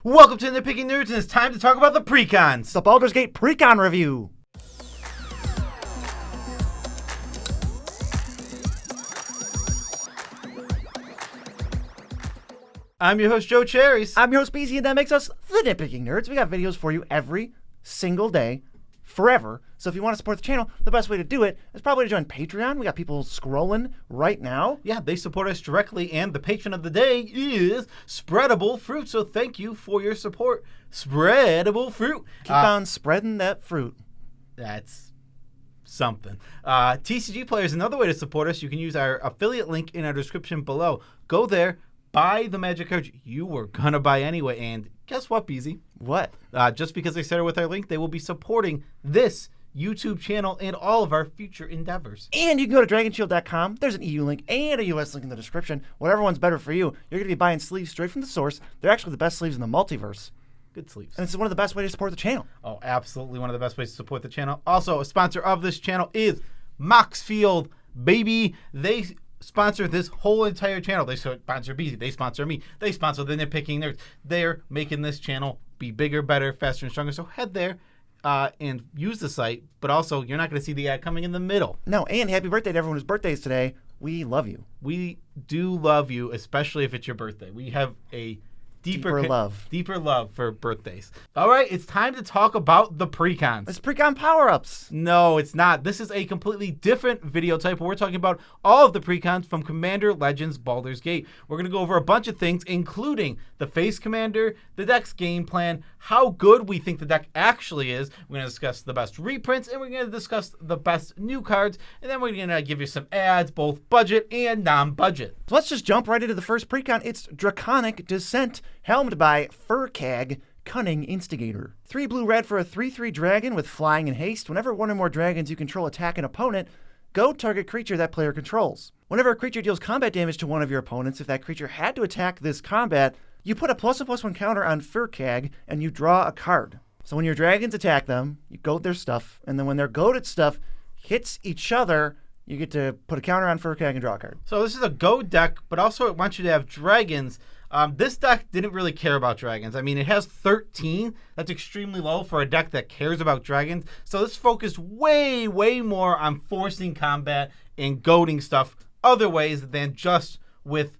Welcome to Nitpicking Nerds, and it's time to talk about the precons. It's the Baldur's Gate Precon review. I'm your host, Joe Cherries. I'm your host, BZ, and that makes us the Nitpicking Nerds. We got videos for you every single day, forever. So if you want to support the channel, the best way to do it is probably to join Patreon. We got people scrolling right now. Yeah, they support us directly, and the patron of the day is Spreadable Fruit. So thank you for your support, Spreadable Fruit. Keep on spreading that fruit. That's something. TCG Players, another way to support us, you can use our affiliate link in our description below. Go there, buy the magic cards you were going to buy anyway, and guess what, BZ? What? Just because they started with our link, they will be supporting this YouTube channel and all of our future endeavors. And you can go to dragonshield.com. There's an EU link and a US link in the description. Whatever one's better for you. You're going to be buying sleeves straight from the source. They're actually the best sleeves in the multiverse. Good sleeves. And it's one of the best ways to support the channel. Oh, absolutely one of the best ways to support the channel. Also, a sponsor of this channel is Maraschiello, baby. They sponsor this whole entire channel. They sponsor BZ. They sponsor me. They sponsor the Nitpicking Nerds. They're making this channel be bigger, better, faster, and stronger. So head there and use the site. But also, you're not going to see the ad coming in the middle. No, and happy birthday to everyone whose birthday is today. We love you. We do love you, especially if it's your birthday. We have a deeper love for birthdays. All right, it's time to talk about the precons. It's precon power-ups. No, it's not. This is a completely different video type where we're talking about all of the precons from Commander Legends Baldur's Gate. We're going to go over a bunch of things, including the face commander, the deck's game plan, how good we think the deck actually is. We're going to discuss the best reprints, and we're going to discuss the best new cards, and then we're going to give you some ads, both budget and non-budget. So let's just jump right into the first precon. It's Draconic Descent, helmed by Furcag, Cunning Instigator. 3 blue-red for a 3/3 dragon with flying and haste. Whenever one or more dragons you control attack an opponent, go target creature that player controls. Whenever a creature deals combat damage to one of your opponents, if that creature had to attack this combat, you put a +1/+1 counter on Furcag and you draw a card. So when your dragons attack them, you goad their stuff, and then when their goaded stuff hits each other, you get to put a counter on Furcag and draw a card. So this is a go deck, but also it wants you to have dragons. This deck didn't really care about dragons. I mean, it has 13. That's extremely low for a deck that cares about dragons. So this focused way, way more on forcing combat and goading stuff other ways than just with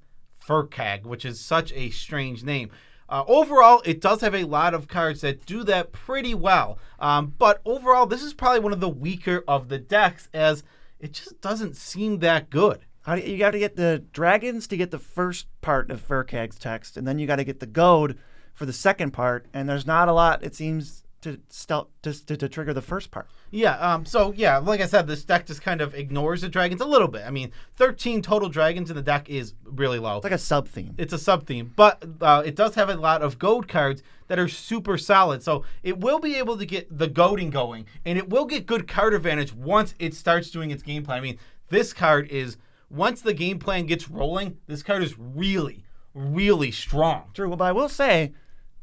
Furcag, which is such a strange name. Overall, it does have a lot of cards that do that pretty well. But overall, this is probably one of the weaker of the decks, as it just doesn't seem that good. You got to get the dragons to get the first part of Furcag's text, and then you got to get the goad for the second part, and there's not a lot, it seems, to trigger the first part. Yeah, so yeah, like I said, this deck just kind of ignores the dragons a little bit. I mean, 13 total dragons in the deck is really low. It's like a sub-theme. It's a sub-theme, but it does have a lot of goad cards that are super solid. So it will be able to get the goading going, and it will get good card advantage once it starts doing its game plan. I mean, this card is, once the game plan gets rolling, this card is really, really strong. True, but I will say,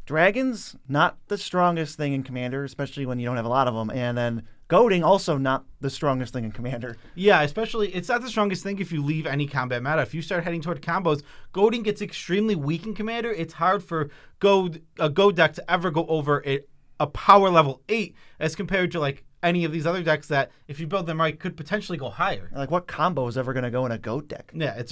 dragons, not the strongest thing in Commander, especially when you don't have a lot of them, and then goading, also not the strongest thing in Commander. Yeah, especially, it's not the strongest thing if you leave any combat meta. If you start heading toward combos, goading gets extremely weak in Commander. It's hard for a goad deck to ever go over a power level 8 as compared to like any of these other decks that, if you build them right, could potentially go higher. Like, what combo is ever going to go in a goat deck? Yeah,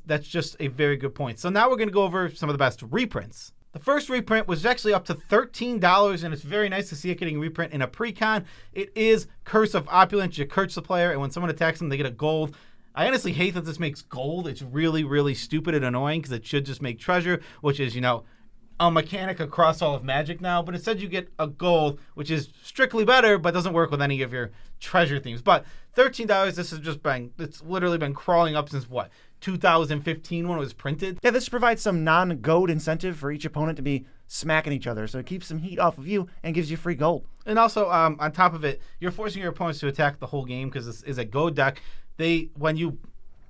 that's just a very good point. So now we're going to go over some of the best reprints. The first reprint was actually up to $13, and it's very nice to see it getting reprint in a precon. It is Curse of Opulence. You curse the player, and when someone attacks them, they get a gold. I honestly hate that this makes gold. It's really, really stupid and annoying because it should just make treasure, which is, a mechanic across all of Magic now, but instead you get a gold, which is strictly better, but doesn't work with any of your treasure themes. But $13, this has just been, it's literally been crawling up since what, 2015 when it was printed? Yeah, this provides some non-goad incentive for each opponent to be smacking each other, so it keeps some heat off of you and gives you free gold. And also, on top of it, you're forcing your opponents to attack the whole game because this is a goad deck. When you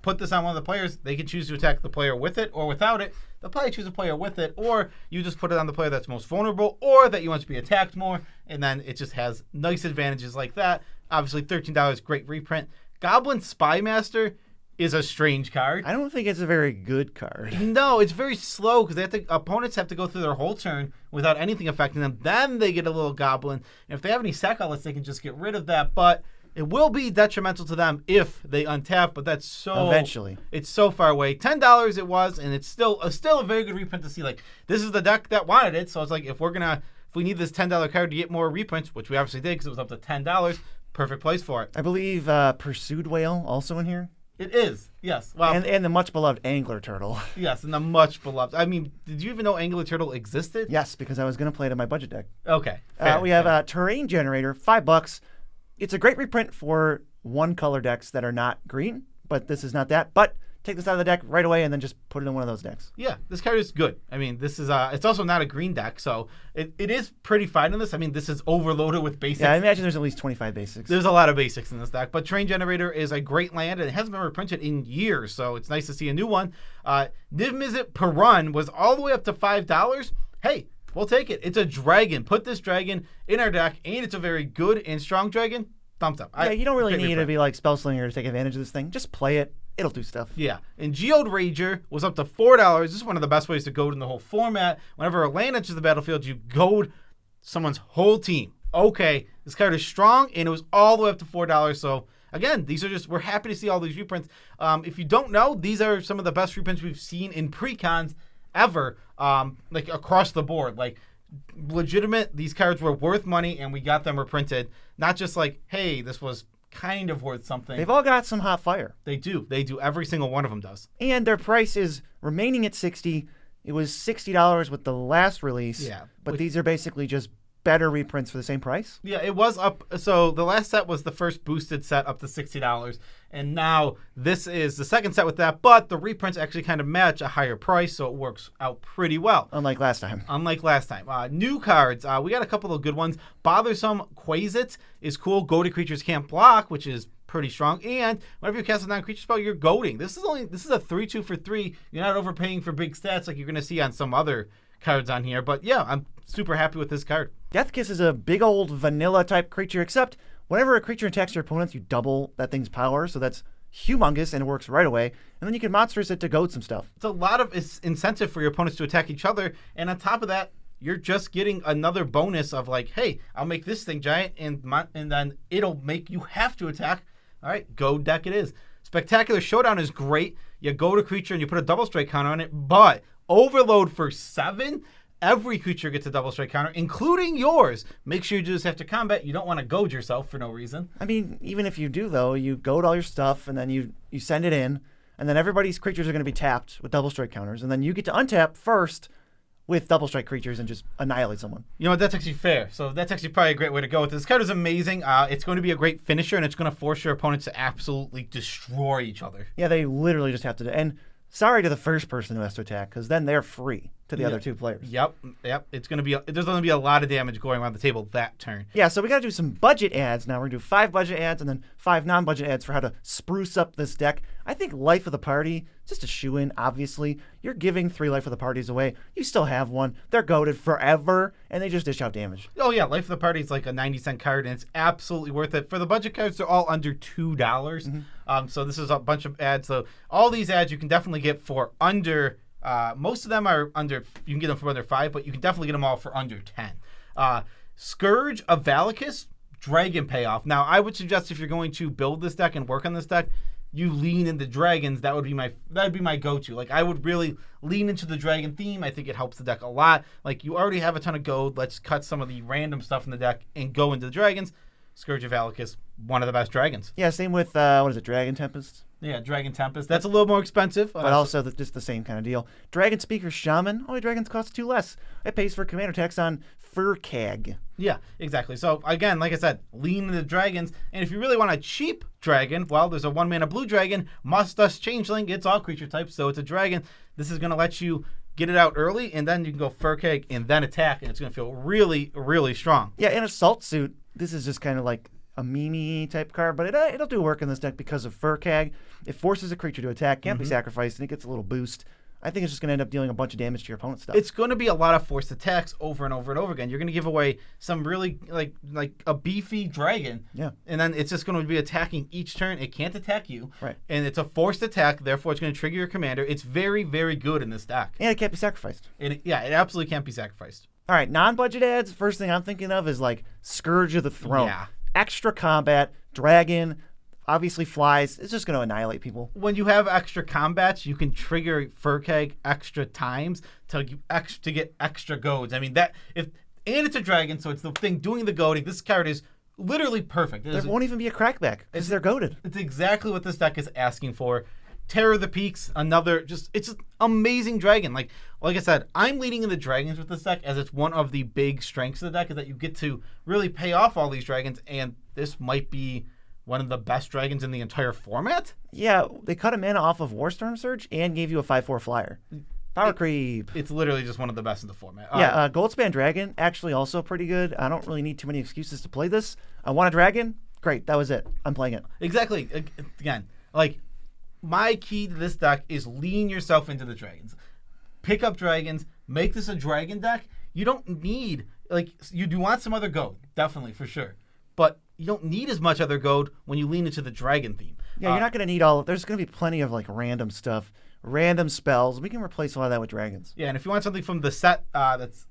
put this on one of the players, they can choose to attack the player with it or without it. They'll probably choose a player with it, or you just put it on the player that's most vulnerable or that you want to be attacked more, and then it just has nice advantages like that. Obviously, $13, great reprint. Goblin Spymaster is a strange card. I don't think it's a very good card. No, it's very slow because opponents have to go through their whole turn without anything affecting them. Then they get a little goblin. And if they have any sack outlets, they can just get rid of that. But it will be detrimental to them if they untap. But that's so eventually. It's so far away. $10 it was, and it's still a very good reprint to see. Like, this is the deck that wanted it. So it's like if we need this $10 card to get more reprints, which we obviously did because it was up to $10, perfect place for it. I believe Pursued Whale also in here. It is, yes. Well, and the much beloved Angler Turtle. Yes, and the much beloved. I mean, did you even know Angler Turtle existed? Yes, because I was going to play it in my budget deck. Okay. We have a Terrain Generator, $5. It's a great reprint for one color decks that are not green, but this is not that. But take this out of the deck right away and then just put it in one of those decks. Yeah, this card is good. I mean, this is it's also not a green deck, so it is pretty fine in this. I mean, this is overloaded with basics. Yeah, I imagine there's at least 25 basics. There's a lot of basics in this deck, but Terrain Generator is a great land, and it hasn't been reprinted in years, so it's nice to see a new one. Niv-Mizzet per run was all the way up to $5. Hey, we'll take it. It's a dragon. Put this dragon in our deck, and it's a very good and strong dragon. Thumbs up. Yeah, you don't really need to be like Spellslinger to take advantage of this thing. Just play it. It'll do stuff. Yeah. And Geode Rager was up to $4. This is one of the best ways to goad in the whole format. Whenever a land enters the battlefield, you goad someone's whole team. Okay, this card is strong, and it was all the way up to $4. So, again, we're happy to see all these reprints. If you don't know, these are some of the best reprints we've seen in precons ever, like across the board. Like, legitimate, these cards were worth money, and we got them reprinted. Not just like, hey, this was kind of worth something. They've all got some hot fire. They do. Every single one of them does. And their price is remaining at $60. It was $60 with the last release. Yeah. But these are basically just better reprints for the same price. Yeah, it was up. So the last set was the first boosted set up to $60. And now this is the second set with that. But the reprints actually kind of match a higher price. So it works out pretty well. Unlike last time. New cards. We got a couple of good ones. Bothersome Quasit is cool. Goaded creatures can't block, which is pretty strong. And whenever you cast a non-creature spell, you're goading. This is a 3/2 for 3. You're not overpaying for big stats like you're going to see on some other cards on here. But yeah, I'm super happy with this card. Deathkiss is a big old vanilla type creature, except whenever a creature attacks your opponents, you double that thing's power. So that's humongous and it works right away. And then you can monsters it to goad some stuff. It's a lot of incentive for your opponents to attack each other. And on top of that, you're just getting another bonus of like, hey, I'll make this thing giant and then it'll make you have to attack. All right, go deck it is. Spectacular Showdown is great. You go to creature and you put a double strike counter on it, but Overload for 7, every creature gets a double strike counter, including yours. Make sure you do this after combat. You don't want to goad yourself for no reason. I mean, even if you do, though, you goad all your stuff, and then you send it in, and then everybody's creatures are going to be tapped with double strike counters, and then you get to untap first with double strike creatures and just annihilate someone. You know what? That's actually fair. So that's actually probably a great way to go with this. This card is amazing. It's going to be a great finisher, and it's going to force your opponents to absolutely destroy each other. Yeah, they literally just have to. And sorry to the first person who has to attack, because then they're free to the other two players. Yep. It's going to be there's going to be a lot of damage going around the table that turn. Yeah, so we got to do some budget ads now. We're going to do 5 budget ads and then 5 non-budget ads for how to spruce up this deck. I think Life of the Party, just a shoe-in, obviously. You're giving 3 Life of the Parties away. You still have one. They're goated forever, and they just dish out damage. Oh, yeah. Life of the Party is like a 90-cent card, and it's absolutely worth it. For the budget cards, they're all under $2. Mm-hmm. So this is a bunch of ads. So all these ads you can definitely get for under... most of them are under... You can get them for under 5, but you can definitely get them all for under 10. Scourge of Valakis, Dragon Payoff. Now, I would suggest if you're going to build this deck and work on this deck, you lean into dragons. That would be my go-to. Like, I would really lean into the dragon theme. I think it helps the deck a lot. Like, you already have a ton of gold. Let's cut some of the random stuff in the deck and go into the dragons. Scourge of Valakis, one of the best dragons. Yeah, same with, what is it, Dragon Tempest? Yeah, Dragon Tempest. That's a little more expensive. But also just the same kind of deal. Dragon Speaker Shaman, only dragons cost 2 less. It pays for commander attacks on Furcag. Yeah, exactly. So, again, like I said, lean into dragons. And if you really want a cheap dragon, well, there's a 1-mana blue dragon, Must Dust Changeling. It's all creature types, so it's a dragon. This is going to let you get it out early, and then you can go Furcag and then attack, and it's going to feel really, really strong. Yeah, in Assault Suit, this is just kind of like a meme type card, but it'll do work in this deck because of Furcag. It forces a creature to attack, can't be sacrificed, and it gets a little boost. I think it's just going to end up dealing a bunch of damage to your opponent's stuff. It's going to be a lot of forced attacks over and over and over again. You're going to give away some really, like a beefy dragon. Yeah. And then it's just going to be attacking each turn. It can't attack you. Right. And it's a forced attack, therefore it's going to trigger your commander. It's very, very good in this deck. And it can't be sacrificed. It absolutely can't be sacrificed. All right, non-budget ads, first thing I'm thinking of is like Scourge of the Throne. Yeah. Extra combat, dragon, obviously flies. It's just going to annihilate people. When you have extra combats, you can trigger Furkag extra times to get extra goads. I mean, and it's a dragon, so it's the thing doing the goading. This card is literally perfect. There won't even be a crackback because they're goaded. It's exactly what this deck is asking for. Terror of the Peaks, it's an amazing dragon. Like I said, I'm leading in the dragons with this deck as it's one of the big strengths of the deck is that you get to really pay off all these dragons, and this might be one of the best dragons in the entire format. Yeah, they cut a mana off of Warstorm Surge and gave you a 5/4 flyer. Power creep. It's literally just one of the best in the format. Goldspan Dragon, actually also pretty good. I don't really need too many excuses to play this. I want a dragon? Great, that was it. I'm playing it. Exactly. Again, my key to this deck is lean yourself into the dragons. Pick up dragons, make this a dragon deck. You don't need, you do want some other gold, definitely, for sure. But you don't need as much other gold when you lean into the dragon theme. Yeah, you're not going to need there's going to be plenty of random stuff, random spells. We can replace a lot of that with dragons. Yeah, and if you want something from the set that's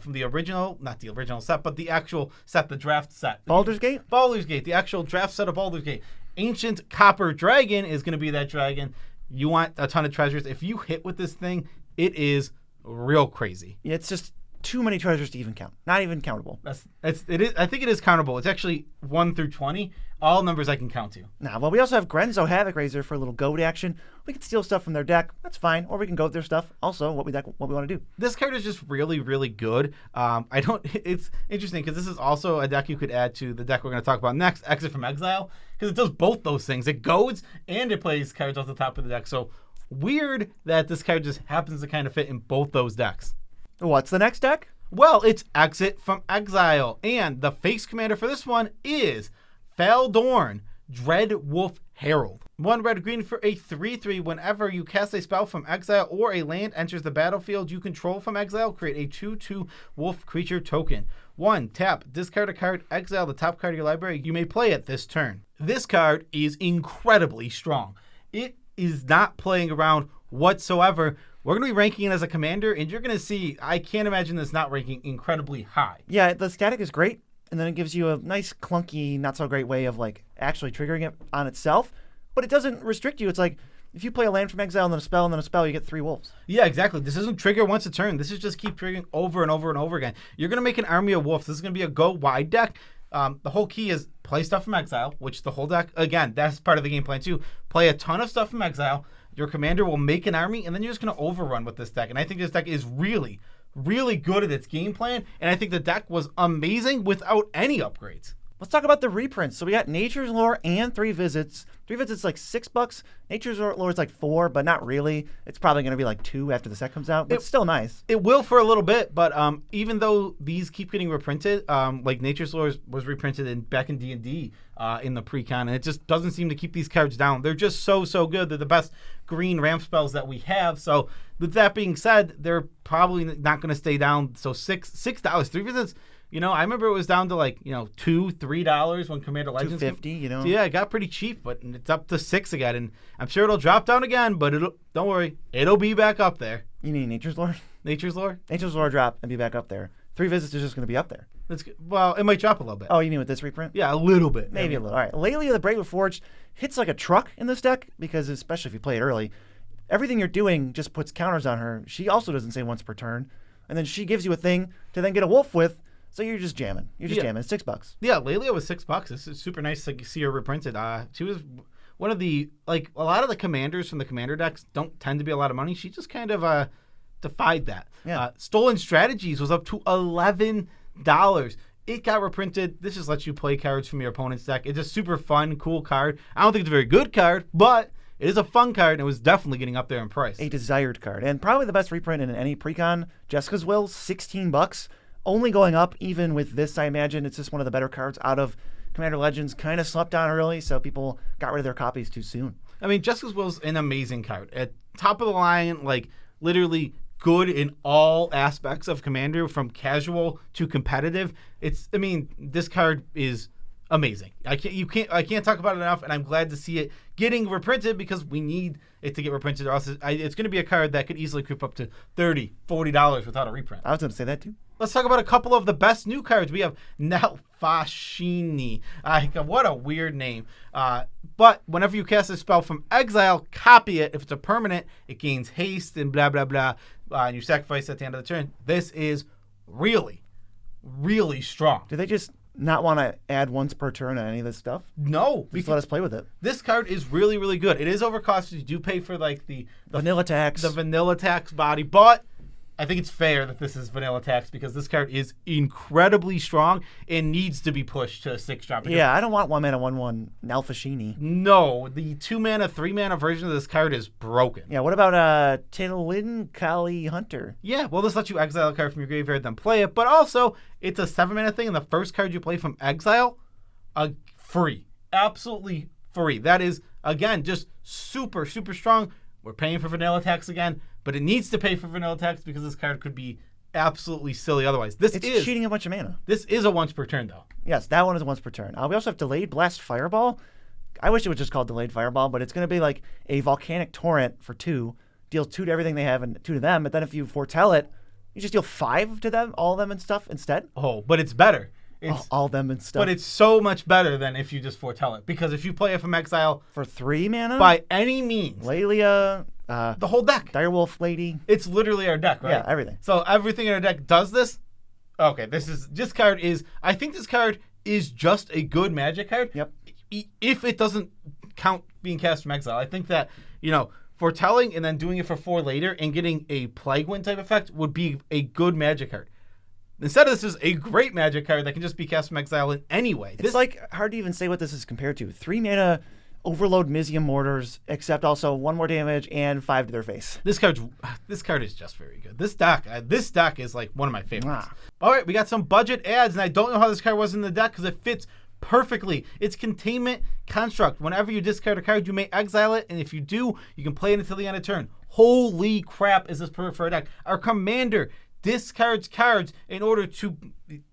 from the original, not the original set, but the actual set, the draft set. Baldur's Gate? Baldur's Gate, the actual draft set of Baldur's Gate. Ancient Copper Dragon is going to be that dragon. You want a ton of treasures. If you hit with this thing, it is real crazy. Yeah, it's just too many treasures to even count. Not even countable. It is. I think it is countable. It's actually 1 through 20. All numbers I can count to. Nah, well, we also have Grenzo Havoc Razor for a little goat action. We can steal stuff from their deck. That's fine. Or we can goat their stuff. Also, what we want to do. This card is just really, really good. It's interesting because this is also a deck you could add to the deck we're going to talk about next, Exit from Exile, because it does both those things. It goads and it plays cards off the top of the deck. So weird that this card just happens to kind of fit in both those decks. What's the next deck? Well, it's Exit from Exile, and the face commander for this one is Faldorn, Dread Wolf Herald. 1 red-green for a 3/3. Whenever you cast a spell from Exile or a land enters the battlefield you control from Exile, create a 2/2 wolf creature token. 1, tap, discard a card, exile the top card of your library. You may play it this turn. This card is incredibly strong. It is not playing around whatsoever. We're going to be ranking it as a commander, and you're going to see, I can't imagine this not ranking incredibly high. Yeah, the static is great, and then it gives you a nice, clunky, not-so-great way of, actually triggering it on itself, but it doesn't restrict you. It's like, if you play a land from Exile and then a spell and then a spell, you get 3 wolves. Yeah, exactly. This doesn't trigger once a turn. This is just keep triggering over and over and over again. You're going to make an army of wolves. This is going to be a go-wide deck. The whole key is play stuff from Exile, which the whole deck, again, that's part of the game plan too. Play a ton of stuff from Exile. Your commander will make an army, and then you're just going to overrun with this deck. And I think this deck is really, really good at its game plan, and I think the deck was amazing without any upgrades. Let's talk about the reprints. So we got Nature's Lore and 3 Visits. 3 Visits like $6. Nature's Lore is like $4, but not really. It's probably going to be like $2 after the set comes out, but it's still nice. It will for a little bit, but even though these keep getting reprinted, like Nature's Lore was reprinted back in D&D in the Precon, and it just doesn't seem to keep these cards down. They're just so good. They're the best green ramp spells that we have. So with that being said, they're probably not going to stay down. So $6, 3 Visits. I remember it was down to $2, $3 when Commander Legends. $2.50, Yeah, it got pretty cheap, but it's up to $6 again, and I'm sure it'll drop down again. But don't worry, it'll be back up there. You mean Nature's Lore? Nature's Lore? Nature's Lore drop and be back up there. 3 Visits is just going to be up there. Well, it might drop a little bit. Oh, you mean with this reprint? Yeah, a little bit. Maybe a little. All right. Laylia the Bravely Forged hits like a truck in this deck because, especially if you play it early, everything you're doing just puts counters on her. She also doesn't say once per turn, and then she gives you a thing to then get a wolf with. So you're just jamming. Jamming. It's $6. Yeah, Laylia was $6. This is super nice to see her reprinted. She was one of the a lot of the commanders from the commander decks don't tend to be a lot of money. She just kind of defied that. Yeah. Stolen Strategies was up to $11. It got reprinted. This just lets you play cards from your opponent's deck. It's a super fun, cool card. I don't think it's a very good card, but it is a fun card, and it was definitely getting up there in price. A desired card, and probably the best reprint in any Precon. Jessica's Will, $16. Only going up even with this, I imagine. It's just one of the better cards out of Commander Legends. Kind of slept on early, so people got rid of their copies too soon. I mean, Jessica's Will's an amazing card. At top of the line, literally good in all aspects of Commander, from casual to competitive. This card is amazing. I can't talk about it enough, and I'm glad to see it getting reprinted because we need it to get reprinted, or else it's going to be a card that could easily creep up to $30, $40 without a reprint. I was going to say that too. Let's talk about a couple of the best new cards. We have Nalfashini. What a weird name. But whenever you cast a spell from exile, copy it. If it's a permanent, it gains haste and blah, blah, blah. And you sacrifice at the end of the turn. This is really, really strong. Do they just not want to add once per turn on any of this stuff? No. Just let us play with it. This card is really, really good. It is overcosted. You do pay for like the vanilla tax. The vanilla tax body, but I think it's fair that this is vanilla tax because this card is incredibly strong and needs to be pushed to a 6-drop. Yeah, I don't want 1-mana 1/1 Nalfashini. No, the 2-mana, 3-mana version of this card is broken. Yeah, what about Tinlin Kali Hunter? Yeah, well, this lets you exile a card from your graveyard, then play it, but also it's a 7-mana thing, and the first card you play from exile, free. Absolutely free. That is, again, just super, super strong. We're paying for vanilla tax again, but it needs to pay for vanilla tax because this card could be absolutely silly otherwise. It's cheating a bunch of mana. This is a once per turn, though. Yes, that one is a once per turn. We also have Delayed Blast Fireball. I wish it was just called Delayed Fireball, but it's going to be like a Volcanic Torrent for 2. Deals 2 to everything they have and 2 to them, but then if you foretell it, you just deal 5 to them, all of them and stuff instead. Oh, but it's better. All of them and stuff. But it's so much better than if you just foretell it. Because if you play it from exile for 3 mana? By any means. Lelia, the whole deck. Direwolf Lady. It's literally our deck, right? Yeah, everything. So everything in our deck does this. Okay, I think this card is just a good Magic card. Yep. If it doesn't count being cast from exile. I think that, foretelling and then doing it for 4 later and getting a Plague Wind type effect would be a good Magic card. Instead of this is a great Magic card that can just be cast from exile in any way. It's hard to even say what this is compared to. 3 mana Overload Mizium Mortars, except also 1 more damage and 5 to their face. This card is just very good. This deck is like one of my favorites. All right, we got some budget adds, and I don't know how this card was in the deck because it fits perfectly. It's Containment Construct. Whenever you discard a card, you may exile it, and if you do, you can play it until the end of turn. Holy crap, is this perfect for a deck. Our commander discards cards in order to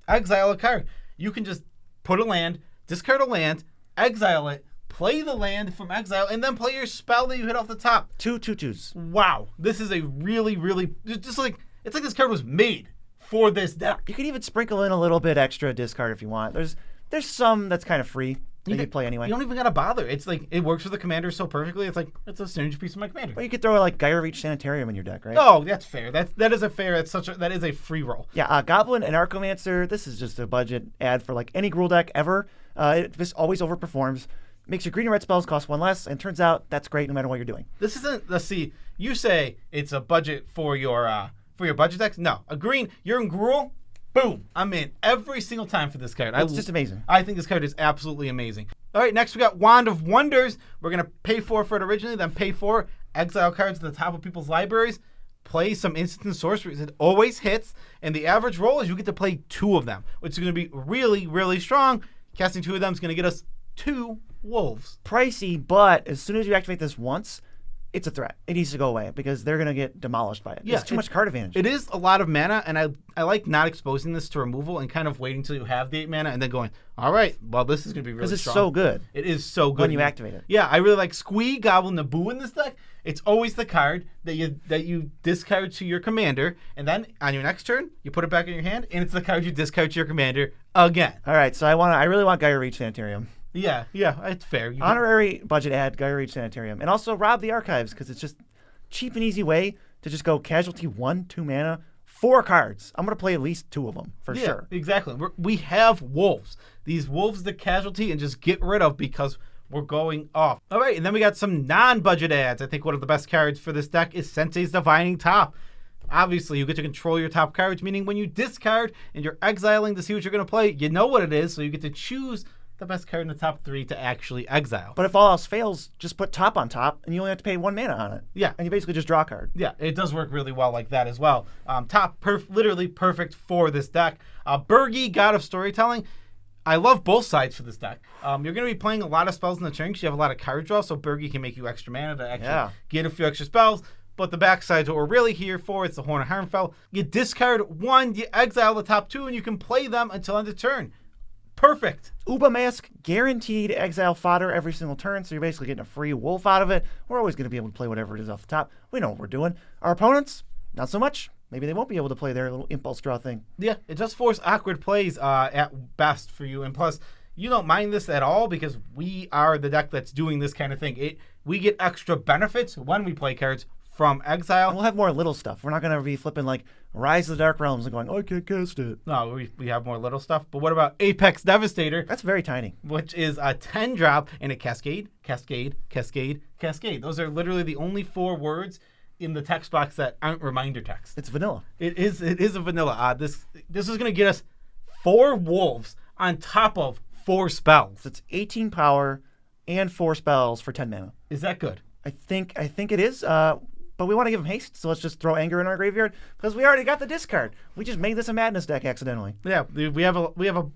exile a card. You can just put a land, discard a land, exile it, play the land from exile, and then play your spell that you hit off the top. 2 2/2s. Wow. This is a really, really, it's like this card was made for this deck. You can even sprinkle in a little bit extra discard if you want. There's some that's kind of free that you play anyway. You don't even gotta bother. It's like it works with the commander so perfectly. It's like it's a synergy piece of my commander. Well, you could throw like Gaia Reach Sanitarium in your deck, right? Oh, that's fair. That is a fair. That is a free roll. Yeah, Goblin and Archomancer. This is just a budget ad for like any Gruul deck ever. This always overperforms. Makes your green and red spells cost 1 less, and turns out that's great no matter what you're doing. This isn't. Let's see. You say it's a budget for your budget decks. No, a green. You're in Gruul. Boom! I'm in every single time for this card. It's just amazing. I think this card is absolutely amazing. All right, next we got Wand of Wonders. We're going to pay for it originally, then pay for exile cards at the top of people's libraries, play some instant sorceries. It always hits, and the average roll is you get to play 2 of them, which is going to be really, really strong. Casting 2 of them is going to get us 2 wolves. Pricey, but as soon as you activate this once, it's a threat. It needs to go away because they're going to get demolished by it. Yeah, it's too much card advantage. It is a lot of mana, and I like not exposing this to removal and kind of waiting until you have the 8 mana and then going, all right, well, this is going to be really strong. Because it's so good. It is so good. When you activate it. Yeah, I really like Squee, Goblin, Naboo in this deck. It's always the card that you discard to your commander, and then on your next turn, you put it back in your hand, and it's the card you discard to your commander again. All right, so I really want Gaia Reach Sanitarium. Yeah, it's fair. Honorary budget ad, Gaia Reach Sanitarium. And also Rob the Archives, because it's just cheap and easy way to just go casualty 1, 2 mana, 4 cards. I'm going to play at least 2 of them, for sure. Exactly. We have wolves. These wolves the casualty and just get rid of because we're going off. All right, and then we got some non-budget ads. I think one of the best cards for this deck is Sensei's Divining Top. Obviously, you get to control your top cards, meaning when you discard and you're exiling to see what you're going to play, you know what it is, so you get to choose the best card in the top 3 to actually exile. But if all else fails, just put top on top, and you only have to pay 1 mana on it. Yeah. And you basically just draw a card. Yeah, it does work really well like that as well. Top, literally perfect for this deck. Birgi, God of Storytelling. I love both sides for this deck. You're going to be playing a lot of spells in the turn because you have a lot of card draw, so Birgi can make you extra mana to actually get a few extra spells. but the backside's what we're really here for. It's the Horn of Harmfell. You discard 1, you exile the top 2, and you can play them until end of turn. Perfect. Uba Mask, guaranteed exile fodder every single turn, so you're basically getting a free wolf out of it. We're always going to be able to play whatever it is off the top. We know what we're doing. Our opponents, not so much. Maybe they won't be able to play their little impulse draw thing. Yeah, it does force awkward plays at best for you. And plus, you don't mind this at all because we are the deck that's doing this kind of thing. We get extra benefits when we play cards from Exile. And we'll have more little stuff. We're not going to be flipping like Rise of the Dark Realms and going, I can't cast it. No, we have more little stuff. But what about Apex Devastator? That's very tiny. Which is a 10 drop and a Cascade, Cascade, Cascade, Cascade. Those are literally the only 4 words in the text box that aren't reminder text. It's vanilla. It is a vanilla. This is going to get us 4 wolves on top of 4 spells. So it's 18 power and 4 spells for 10 mana. Is that good? I think it is. But we want to give him haste, so let's just throw anger in our graveyard because we already got the discard. We just made this a madness deck accidentally. Yeah, we have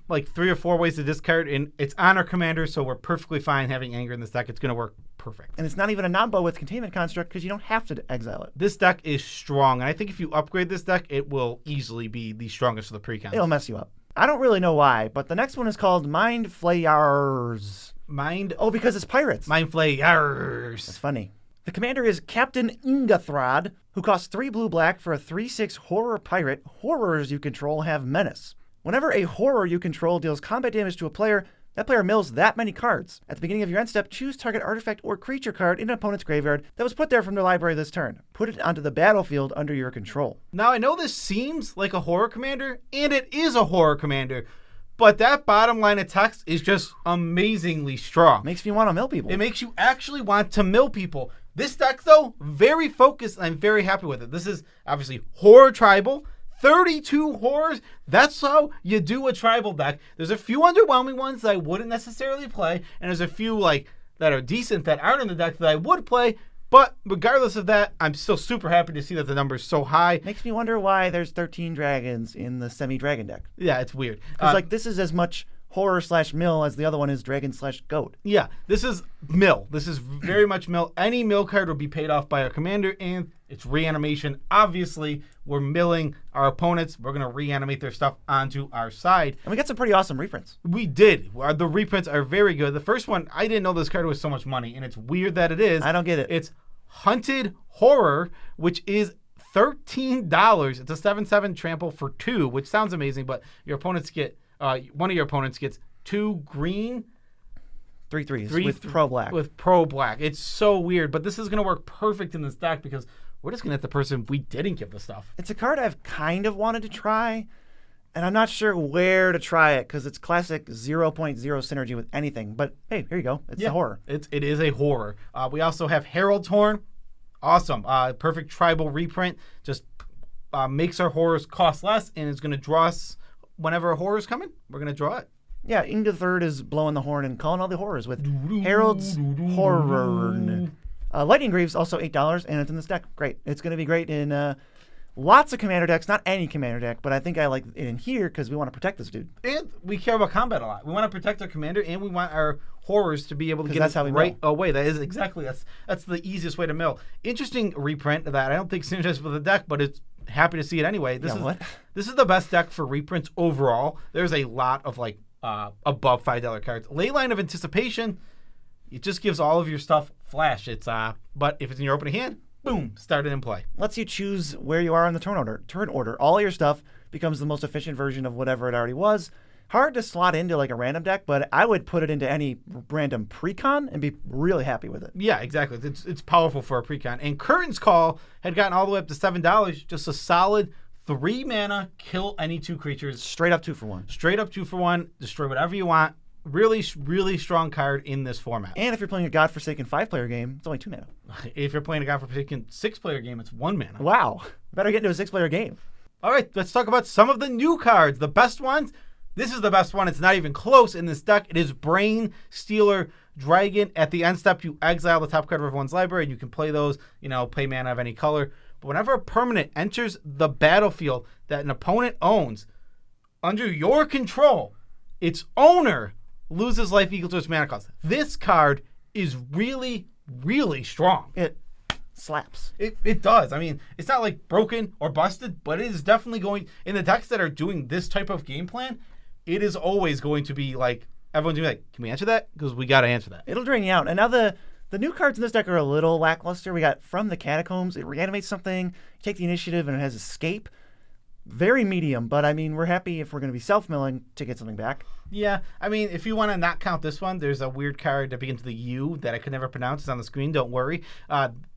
like 3 or 4 ways to discard, and it's on our commander, so we're perfectly fine having anger in this deck. It's going to work perfect. And it's not even a non-bow with containment construct because you don't have to exile it. This deck is strong, and I think if you upgrade this deck, it will easily be the strongest of the precons. It'll mess you up. I don't really know why, but the next one is called Mind Flayers. Oh, because it's pirates. Mind Flayers. That's funny. The commander is Captain Ingathrod, who costs 3 blue-black for a 3/6 horror pirate. Horrors you control have menace. Whenever a horror you control deals combat damage to a player, that player mills that many cards. At the beginning of your end step, choose target artifact or creature card in an opponent's graveyard that was put there from their library this turn. Put it onto the battlefield under your control. Now, I know this seems like a horror commander, and it is a horror commander, but that bottom line of text is just amazingly strong. Makes me want to mill people. It makes you actually want to mill people. This deck, though, very focused, and I'm very happy with it. This is obviously horror tribal, 32 horrors. That's how you do a tribal deck. There's a few underwhelming ones that I wouldn't necessarily play, and there's a few like that are decent that aren't in the deck that I would play. But regardless of that, I'm still super happy to see that the number is so high. Makes me wonder why there's 13 dragons in the semi-dragon deck. Yeah, it's weird. Because this is as much horror/mill as the other one is dragon/goat. Yeah, this is mill. This is very much mill. Any mill card will be paid off by our commander, and it's reanimation. Obviously, we're milling our opponents. We're going to reanimate their stuff onto our side. And we got some pretty awesome reprints. We did. The reprints are very good. The first one, I didn't know this card was so much money, and it's weird that it is. I don't get it. It's Hunted Horror, which is $13. It's a 7/7 trample for 2, which sounds amazing, but your opponents get one of your opponents gets 2 green 3/3s with pro black. With pro black. It's so weird, but this is going to work perfect in this deck because we're just going to hit the person we didn't give the stuff. It's a card I've kind of wanted to try, and I'm not sure where to try it because it's classic 0.0 synergy with anything. But hey, here you go. It's a horror. It is a horror. We also have Herald's Horn. Awesome. Perfect tribal reprint. Just makes our horrors cost less, and it's going to draw us whenever a horror is coming. We're going to draw it. Yeah, Inga Third is blowing the horn and calling all the horrors with Herald's Horror. Lightning Greaves, also $8, and it's in this deck. Great. It's going to be great in lots of commander decks. Not any commander deck, but I think I like it in here because we want to protect this dude. And we care about combat a lot. We want to protect our commander, and we want our horrors to be able to get that's how we right mill. away. That is exactly. That's the easiest way to mill. Interesting reprint that I don't think synergizes with the deck, but it's happy to see it anyway. This is the best deck for reprints overall. There's a lot of like above $5 cards. Leyline of Anticipation, it just gives all of your stuff flash. It's but if it's in your opening hand, boom, start it in play. Lets you choose where you are in the turn order. All your stuff becomes the most efficient version of whatever it already was. Hard to slot into like a random deck, but I would put it into any random precon and be really happy with it. Yeah, exactly. It's powerful for a precon. And Curtain's Call had gotten all the way up to $7. Just a solid 3 mana, kill any 2 creatures. Straight up 2 for 1. Straight up 2 for 1. Destroy whatever you want. Really, really strong card in this format. And if you're playing a godforsaken 5-player game, it's only 2 mana. If you're playing a godforsaken 6-player game, it's 1 mana. Wow. Better get into a 6-player game. All right, let's talk about some of the new cards. The best ones. This is the best one. It's not even close in this deck. It is Brain Stealer Dragon. At the end step, you exile the top card of everyone's library, and you can play those, play mana of any color. But whenever a permanent enters the battlefield that an opponent owns, under your control, its owner loses life equal to its mana cost. This card is really, really strong. It slaps. It does. I mean, it's not like broken or busted, but it is definitely going in the decks that are doing this type of game plan. It is always going to be like everyone's gonna be like, can we answer that? Because we got to answer that. It'll drain you out. And now the new cards in this deck are a little lackluster. We got From the Catacombs. It reanimates something. You take the initiative, and it has Escape. Very medium, but I mean, we're happy if we're going to be self-milling to get something back. Yeah, I mean, if you want to not count this one, there's a weird card that begins with a U that I could never pronounce. It's on the screen. Don't worry.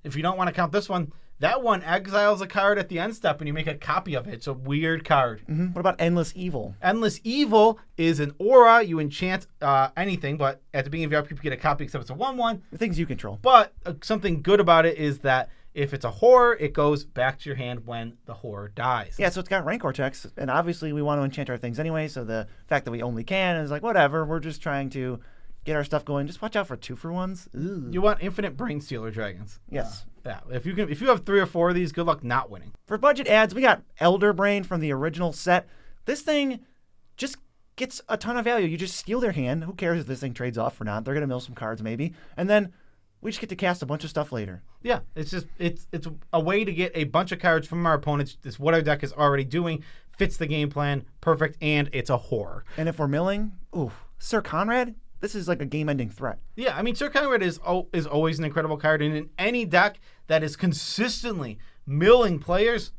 If you don't want to count this one, that one exiles a card at the end step, and you make a copy of it. It's a weird card. Mm-hmm. What about Endless Evil? Endless Evil is an aura. You enchant anything, but at the beginning of your upkeep, you get a copy, except it's a 1/1. The things you control. But something good about it is that if it's a horror, it goes back to your hand when the horror dies. Yeah, so it's got Rancor checks, and obviously we want to enchant our things anyway, so the fact that we only can is like, whatever, we're just trying to get our stuff going. Just watch out for 2-for-1s. Ooh. You want infinite Brain Stealer Dragons. Yes. Yeah, if you have 3 or 4 of these, good luck not winning. For budget ads, we got Elder Brain from the original set. This thing just gets a ton of value. You just steal their hand. Who cares if this thing trades off or not? They're going to mill some cards maybe. And then we just get to cast a bunch of stuff later. Yeah, it's a way to get a bunch of cards from our opponents. It's what our deck is already doing. Fits the game plan. Perfect. And it's a horror. And if we're milling, Sir Conrad, this is like a game-ending threat. Yeah, I mean, Sir Conrad is always an incredible card. And in any deck that is consistently milling players,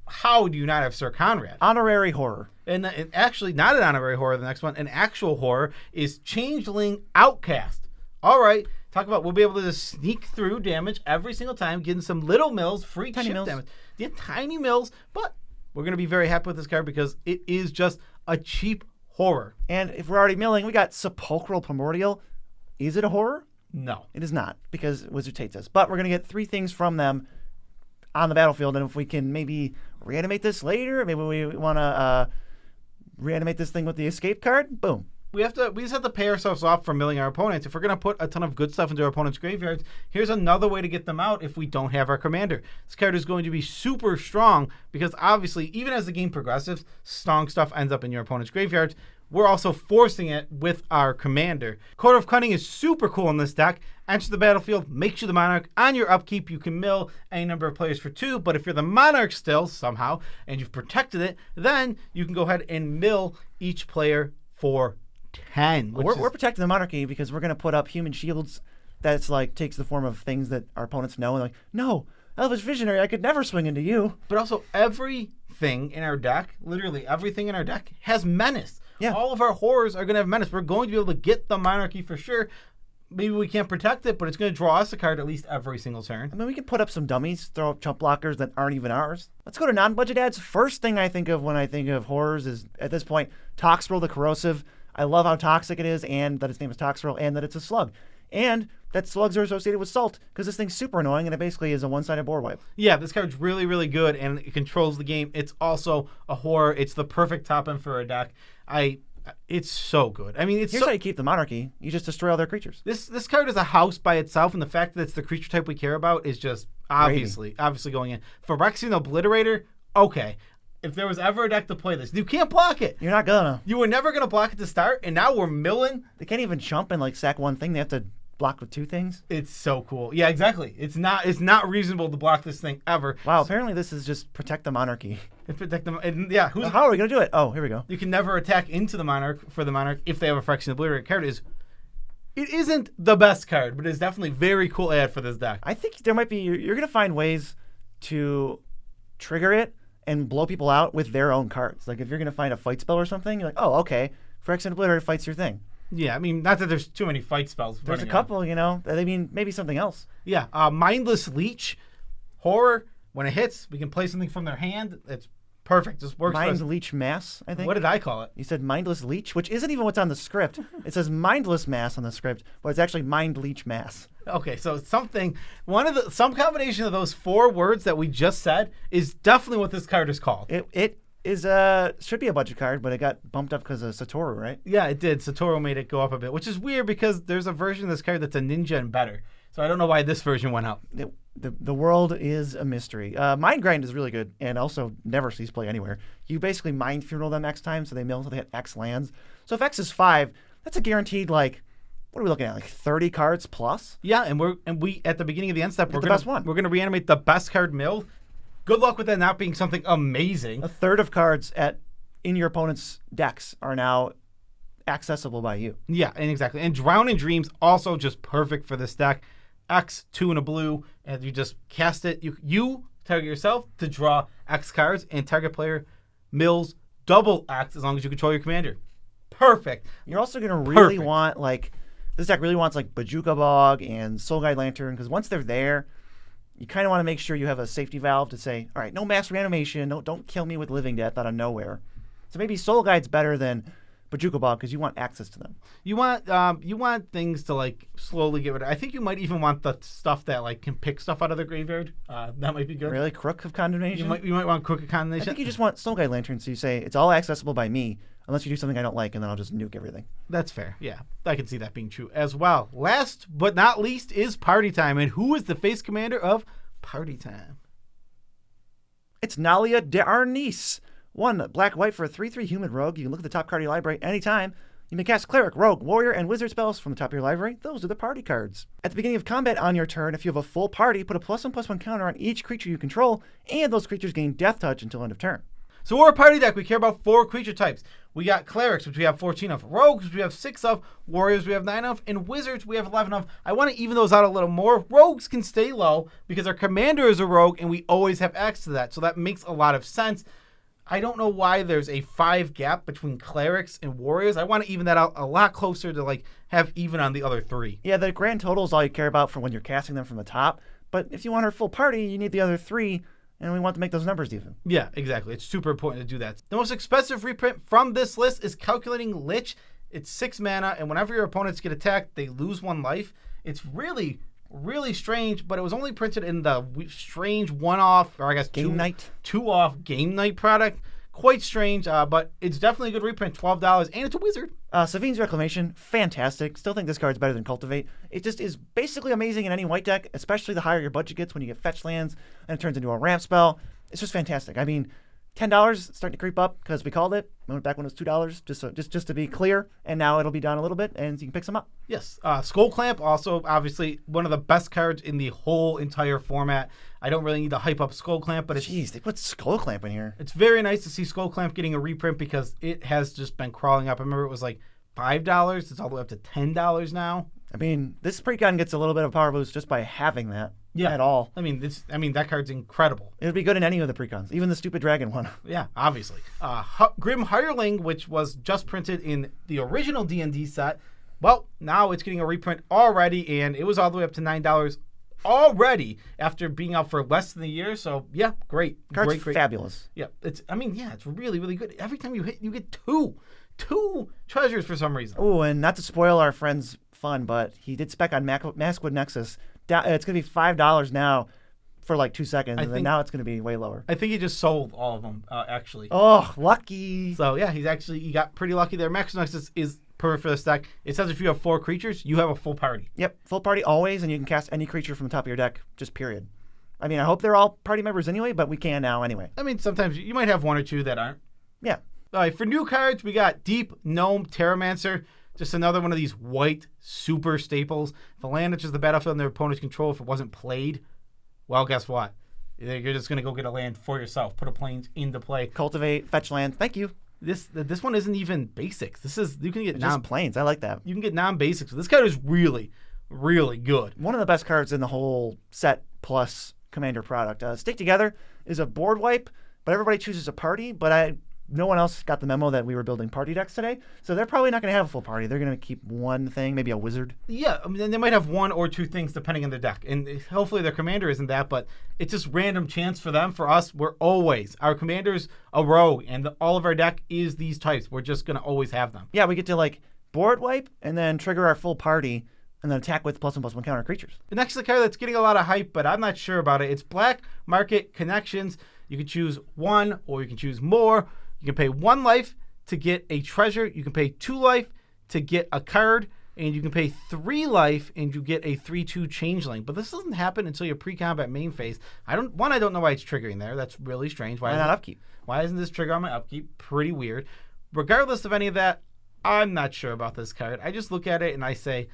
how do you not have Sir Conrad? Honorary horror. And actually, not an honorary horror, the next one. An actual horror is Changeling Outcast. All right. Talk about we'll be able to just sneak through damage every single time, getting some little mills, free tiny chip mills. damage. Yeah, tiny mills, but we're going to be very happy with this card because it is just a cheap horror. And if we're already milling, we got Sepulchral Primordial. Is it a horror? No. It is not, because Wizards hates us. But we're going to get 3 things from them on the battlefield, and if we can maybe reanimate this later, maybe we want to reanimate this thing with the escape card, boom. We just have to pay ourselves off for milling our opponents. If we're going to put a ton of good stuff into our opponent's graveyards, here's another way to get them out if we don't have our commander. This card is going to be super strong because obviously, even as the game progresses, strong stuff ends up in your opponent's graveyards. We're also forcing it with our commander. Court of Cunning is super cool in this deck. Enter the battlefield, makes you the monarch. On your upkeep, you can mill any number of players for 2, but if you're the monarch still, somehow, and you've protected it, then you can go ahead and mill each player for 10. We're protecting the monarchy because we're going to put up human shields that's like takes the form of things that our opponents know, and like, no, Elvish Visionary, I could never swing into you. But also, everything in our deck, literally everything in our deck, has menace. Yeah. All of our horrors are going to have menace. We're going to be able to get the monarchy for sure. Maybe we can't protect it, but it's going to draw us a card at least every single turn. I mean, we can put up some dummies, throw up chump blockers that aren't even ours. Let's go to non-budget ads. First thing I think of when I think of horrors is, at this point, Toxrill the Corrosive. I love how toxic it is, and that its name is Toxrill, and that it's a slug. And that slugs are associated with salt, because this thing's super annoying, and it basically is a one-sided board wipe. Yeah, this card's really, really good, and it controls the game. It's also a horror. It's the perfect top end for a deck. It's so good. I mean, Here's how you keep the monarchy. You just destroy all their creatures. This card is a house by itself, and the fact that it's the creature type we care about is just obviously going in. Phyrexian Obliterator, okay. If there was ever a deck to play this, you can't block it. You're not gonna. You were never gonna block it to start, and now we're milling. They can't even chump and like sack one thing. They have to block with 2 things. It's so cool. Yeah, exactly. It's not reasonable to block this thing ever. Wow. Apparently, this is just protect the monarchy. Protect them. And yeah, how are we gonna do it? Oh, here we go. You can never attack into the monarch for the monarch if they have a Phyrexian Obliterator card. It isn't the best card, but it's definitely very cool ad for this deck. I think there might be. You're gonna find ways to trigger it and blow people out with their own cards. Like if you're gonna find a fight spell or something, you're like, oh, okay, Phyrexian Obliterator fights your thing. Yeah, I mean, not that there's too many fight spells. There's a couple, you know. I mean, maybe something else. Yeah, Mindless Leech, horror. When it hits, we can play something from their hand. It's perfect. Just works. Mind Leech Mass, I think. What did I call it? You said Mindless Leech, which isn't even what's on the script. It says Mindless Mass on the script, but it's actually Mind Leech Mass. Okay, so some combination of those 4 words that we just said is definitely what this card is called. It is should be a budget card, but it got bumped up because of Satoru, right? Yeah, it did. Satoru made it go up a bit, which is weird because there's a version of this card that's a ninja and better. So I don't know why this version went up. The world is a mystery. Mind Grind is really good and also never sees play anywhere. You basically Mind Funeral them X times, so they mill until they hit X lands. So if X is 5, that's a guaranteed like what are we looking at? Like 30 cards plus? Yeah, and we at the beginning of the end step, the best one. We're gonna reanimate the best card mill. Good luck with that not being something amazing. A third of cards in your opponent's decks are now accessible by you. Yeah, and exactly. And Drowning Dreams also just perfect for this deck. X, 2 and a blue, and you just cast it. You target yourself to draw X cards, and target player mills double X as long as you control your commander. Perfect. You're also going to really want, like, this deck really wants, like, Bojuka Bog and Soul Guide Lantern, because once they're there, you kind of want to make sure you have a safety valve to say, all right, no mass reanimation, don't kill me with Living Death out of nowhere. So maybe Soul Guide's better than Bojuka Bog because you want access to them. You want things to, like, slowly get rid of. I think you might even want the stuff that, like, can pick stuff out of the graveyard. That might be good. Really? Crook of Condemnation? You might want Crook of Condemnation. I think you just want Soul Guide Lantern, so you say, it's all accessible by me, unless you do something I don't like, and then I'll just nuke everything. That's fair. Yeah, I can see that being true as well. Last but not least is Party Time. And who is the face commander of Party Time? It's Nalia de Arnis. 1 black-white for a 3/3 human rogue. You can look at the top card of your library anytime. You may cast Cleric, Rogue, Warrior, and Wizard spells from the top of your library. Those are the party cards. At the beginning of combat on your turn, if you have a full party, put a +1/+1 counter on each creature you control, and those creatures gain Death Touch until end of turn. So we're a party deck. We care about 4 creature types. We got Clerics, which we have 14 of. Rogues, which we have 6 of. Warriors, we have 9 of. And Wizards, we have 11 of. I want to even those out a little more. Rogues can stay low because our commander is a rogue, and we always have access to that. So that makes a lot of sense. I don't know why there's a 5 gap between Clerics and Warriors. I want to even that out a lot closer to, like, have even on the other 3. Yeah, the grand total is all you care about for when you're casting them from the top. But if you want our full party, you need the other 3, and we want to make those numbers even. Yeah, exactly. It's super important to do that. The most expensive reprint from this list is Calculating Lich. It's 6 mana, and whenever your opponents get attacked, they lose 1 life. It's really strange, but it was only printed in the strange one-off, or I guess two-off Game Night product. Quite strange, but it's definitely a good reprint. $12, and it's a wizard. Savine's Reclamation, fantastic. Still think this card's better than Cultivate. It just is basically amazing in any white deck, especially the higher your budget gets when you get fetch lands and it turns into a ramp spell. It's just fantastic. I mean, $10 starting to creep up because we called it. We went back when it was $2, just to be clear, and now it'll be down a little bit, and you can pick some up. Yes. Skull Clamp, also obviously one of the best cards in the whole entire format. I don't really need to hype up Skull Clamp, but Jeez, they put Skull Clamp in here. It's very nice to see Skull Clamp getting a reprint because it has just been crawling up. I remember it was like $5. It's all the way up to $10 now. I mean, this Precon gets a little bit of power boost just by having that. Yeah. At all. I mean, that card's incredible. It would be good in any of the Precons, even the stupid dragon one. Yeah, obviously. Grim Hireling, which was just printed in the original D&D set. Well, now it's getting a reprint already, and it was all the way up to $9 already after being out for less than a year. So yeah, great. Card's great. Fabulous. Yeah, it's really, really good. Every time you hit, you get two treasures for some reason. Oh, and not to spoil our friend's fun, but he did spec on Maskwood Nexus. It's going to be $5 now for like 2 seconds, and then now it's going to be way lower. I think he just sold all of them, actually. Oh, lucky. So yeah, he got pretty lucky there. Maskwood Nexus is perfect for this deck. It says if you have 4 creatures, you have a full party. Yep, full party always, and you can cast any creature from the top of your deck, just period. I mean, I hope they're all party members anyway, but we can now anyway. I mean, sometimes you might have 1 or 2 that aren't. Yeah. All right, for new cards, we got Deep Gnome Terramancer. Just another one of these white super staples. If a land enters the battlefield in their opponent's control, if it wasn't played, well, guess what? You're just going to go get a land for yourself. Put a plains into play. Cultivate, fetch land. Thank you. This one isn't even basics. You can get just plains. I like that. You can get non-basics. This card is really, really good. One of the best cards in the whole set plus commander product. Stick Together is a board wipe, but everybody chooses a party. But no one else got the memo that we were building party decks today, so they're probably not going to have a full party. They're going to keep one thing, maybe a wizard. Yeah, I mean, they might have 1 or 2 things depending on their deck, and hopefully their commander isn't that, but it's just random chance for them. For us, our commander's a rogue, and all of our deck is these types. We're just going to always have them. Yeah, we get to like board wipe and then trigger our full party and then attack with +1/+1 counter creatures. The next is a card that's getting a lot of hype, but I'm not sure about it. It's Black Market Connections. You can choose 1 or you can choose more. You can pay 1 life to get a treasure. You can pay 2 life to get a card. And you can pay 3 life and you get a 3/2 changeling. But this doesn't happen until your pre-combat main phase. I don't know why it's triggering there. That's really strange. Why not upkeep? Why isn't this trigger on my upkeep? Pretty weird. Regardless of any of that, I'm not sure about this card. I just look at it and I say,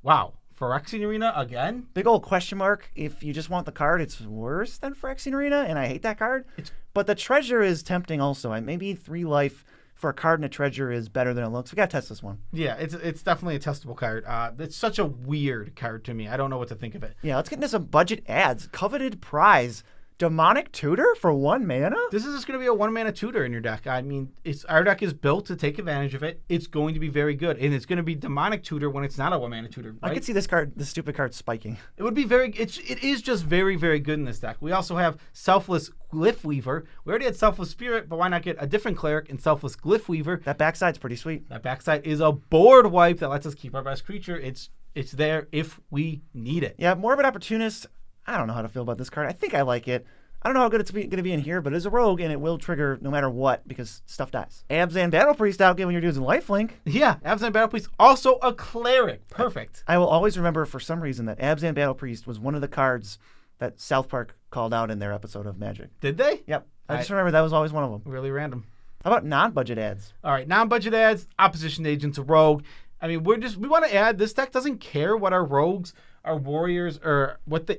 wow, Phyrexian Arena again? Big old question mark. If you just want the card, it's worse than Phyrexian Arena, and I hate that card. But the treasure is tempting also. And maybe 3 life for a card and a treasure is better than it looks. We got to test this one. Yeah, it's definitely a testable card. It's such a weird card to me. I don't know what to think of it. Yeah, let's get into some budget ads. Coveted prize. Demonic Tutor for 1 mana? This is just going to be a 1-mana tutor in your deck. I mean, our deck is built to take advantage of it. It's going to be very good. And it's going to be Demonic Tutor when it's not a 1-mana tutor. Right? I could see this stupid card spiking. It would be it is just very, very good in this deck. We also have Selfless Glyph Weaver. We already had Selfless Spirit, but why not get a different cleric in Selfless Glyph Weaver? That backside's pretty sweet. That backside is a board wipe that lets us keep our best creature. It's there if we need it. Yeah, Morbid Opportunist. I don't know how to feel about this card. I think I like it. I don't know how good it's going to be in here, but it's a rogue, and it will trigger no matter what because stuff dies. Abzan Battle Priest out giving your dudes a lifelink. Yeah, Abzan Battle Priest, also a cleric. Perfect. I will always remember for some reason that Abzan Battle Priest was one of the cards that South Park called out in their episode of Magic. Did they? Yep. I just remember that was always one of them. Really random. How about non-budget ads? All right, non-budget ads, Opposition Agent's a rogue. I mean, we want to add, this deck doesn't care what our rogues, our warriors, or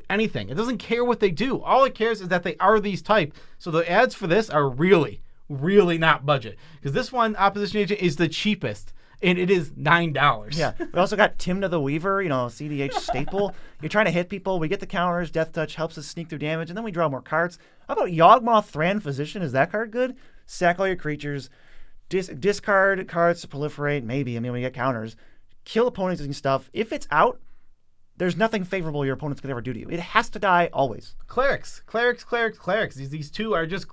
anything. It doesn't care what they do. All it cares is that they are these type. So the ads for this are really, really not budget. Because this one, Opposition Agent, is the cheapest. And it is $9. Yeah. We also got Timna the Weaver, CDH staple. You're trying to hit people. We get the counters. Death Touch helps us sneak through damage. And then we draw more cards. How about Yawgmoth Thran Physician? Is that card good? Sack all your creatures. Discard cards to proliferate. Maybe. I mean, we get counters. Kill opponents and stuff. If it's out, there's nothing favorable your opponents could ever do to you. It has to die always. Clerics. These two are just,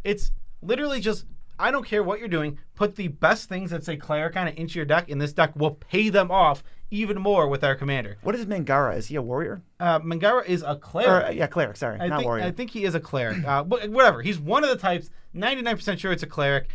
it's literally just, I don't care what you're doing. Put the best things that say cleric on it into your deck, and this deck will pay them off even more with our commander. What is Mangara? Is he a warrior? Mangara is a cleric. Cleric. Sorry, not warrior. I think he is a cleric. Whatever. He's one of the types. 99% sure it's a cleric.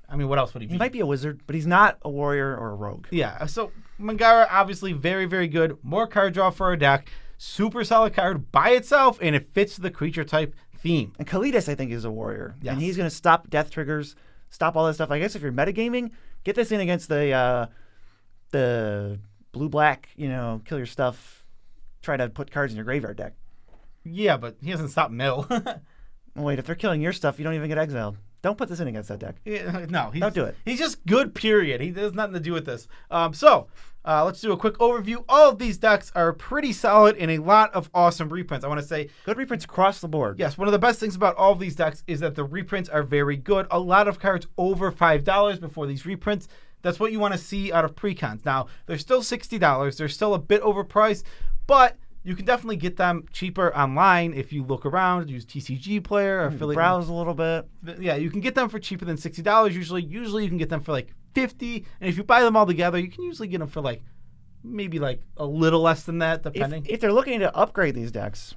I mean, what else would he be? He might be a wizard, but he's not a warrior or a rogue. Yeah, so Mangara, obviously very, very good. More card draw for our deck. Super solid card by itself, and it fits the creature type theme. And Kalidas, I think, is a warrior. Yes. And he's going to stop death triggers, stop all this stuff. I guess if you're metagaming, get this in against the blue-black, kill your stuff, try to put cards in your graveyard deck. Yeah, but he doesn't stop mill. Wait, if they're killing your stuff, you don't even get exiled. Don't put this in against that deck. Yeah, no, don't do it. He's just good, period. He has nothing to do with this. So let's do a quick overview. All of these decks are pretty solid and a lot of awesome reprints. I want to say good reprints across the board. Yes, one of the best things about all of these decks is that the reprints are very good. A lot of cards over $5 before these reprints. That's what you want to see out of precons. Now, they're still $60. They're still a bit overpriced, but you can definitely get them cheaper online if you look around, use TCG Player, or affiliate. Browse a little bit. Yeah, you can get them for cheaper than $60 usually. Usually you can get them for like $50, and if you buy them all together, you can usually get them for maybe a little less than that, depending. If they're looking to upgrade these decks,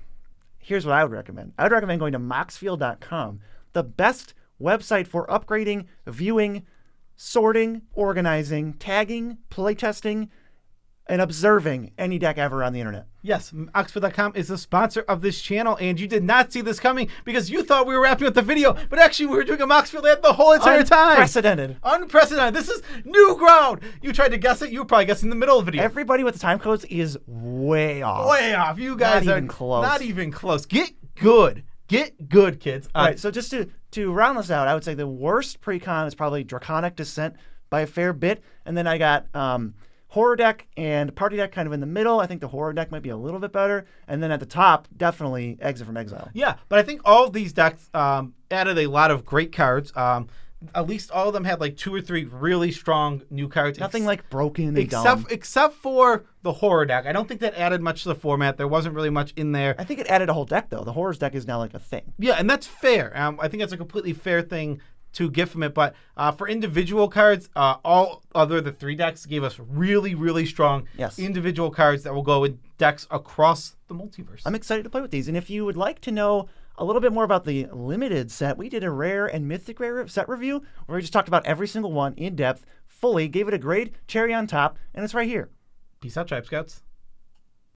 here's what I would recommend. I would recommend going to moxfield.com, the best website for upgrading, viewing, sorting, organizing, tagging, playtesting, and observing any deck ever on the internet. Yes, Moxfield.com is the sponsor of this channel, and you did not see this coming because you thought we were wrapping up the video, but actually we were doing a Moxfield ad the whole entire time. Unprecedented. This is new ground. You tried to guess it. You were probably guessing in the middle of the video. Everybody with the time codes is way off. Way off. You guys not even close. Not even close. Get good. Get good, kids. All right, so just to round this out, I would say the worst precon is probably Draconic Descent by a fair bit, and then I got Horror deck and Party deck kind of in the middle. I think the Horror deck might be a little bit better. And then at the top, definitely Exit from Exile. Yeah, but I think all of these decks added a lot of great cards. At least all of them had 2 or 3 really strong new cards. Nothing broken and dumb. Except for the Horror deck. I don't think that added much to the format. There wasn't really much in there. I think it added a whole deck, though. The Horrors deck is now a thing. Yeah, and that's fair. I think that's a completely fair thing to get from it, but for individual cards, all other the 3 decks gave us really, really strong individual cards that will go with decks across the multiverse. I'm excited to play with these, and if you would like to know a little bit more about the limited set, we did a rare and mythic rare set review where we just talked about every single one in depth, fully, gave it a grade, cherry on top, and it's right here. Peace out, Tribe Scouts.